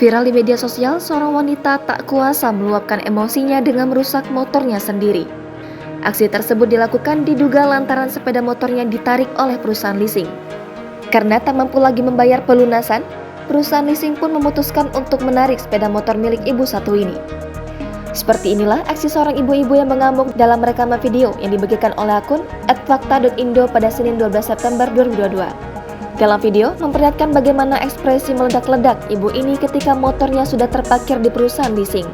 Viral di media sosial, seorang wanita tak kuasa meluapkan emosinya dengan merusak motornya sendiri. Aksi tersebut dilakukan diduga lantaran sepeda motornya ditarik oleh perusahaan leasing. Karena tak mampu lagi membayar pelunasan, perusahaan leasing pun memutuskan untuk menarik sepeda motor milik ibu satu ini. Seperti inilah aksi seorang ibu-ibu yang mengamuk dalam rekaman video yang dibagikan oleh akun @fakta.indo pada Senin 12 September 2022. Dalam video, memperlihatkan bagaimana ekspresi meledak-ledak ibu ini ketika motornya sudah terparkir di perusahaan leasing.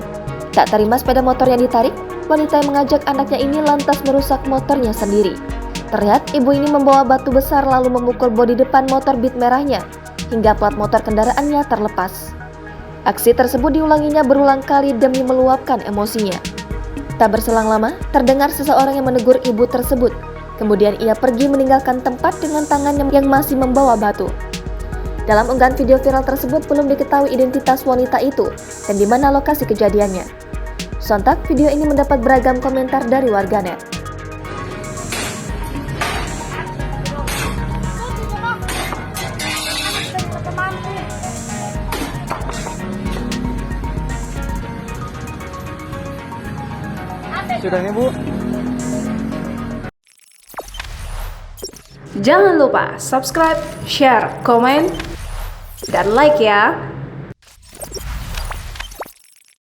Tak terima sepeda motor yang ditarik, wanita yang mengajak anaknya ini lantas merusak motornya sendiri. Terlihat ibu ini membawa batu besar lalu memukul bodi depan motor Beat merahnya, hingga plat motor kendaraannya terlepas. Aksi tersebut diulanginya berulang kali demi meluapkan emosinya. Tak berselang lama, terdengar seseorang yang menegur ibu tersebut. Kemudian ia pergi meninggalkan tempat dengan tangannya yang masih membawa batu. Dalam unggahan video viral tersebut belum diketahui identitas wanita itu dan di mana lokasi kejadiannya. Sontak video ini mendapat beragam komentar dari warganet. Sudahnya, Bu. Jangan lupa subscribe, share, komen, dan like ya.